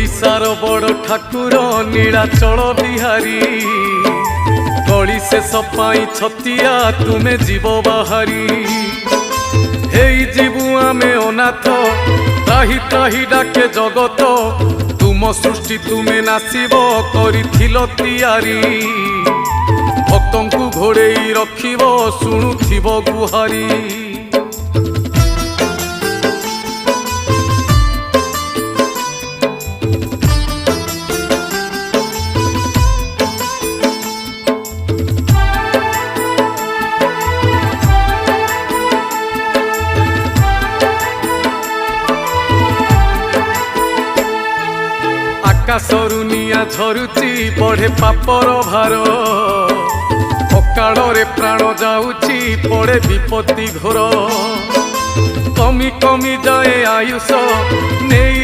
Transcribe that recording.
ओडिशार बड़ ठाकुर नीलाचल बिहारी गली से सपाई छतिया तुमे जीव बाहारी हे जीवु आमे अनाथ त्राही त्राही डाके जगत तुम सृष्टि तुमे नासिब करिथिल तियारी भक्तंकु घोड़ेई रखिब शुणुथिब गुहारी आकाशरु निया झरुची बढ़े पापर भार अकाଳରେ प्राण जाऊची पड़े विपत्ति घोर कमी कमी जाए आयुष नहीं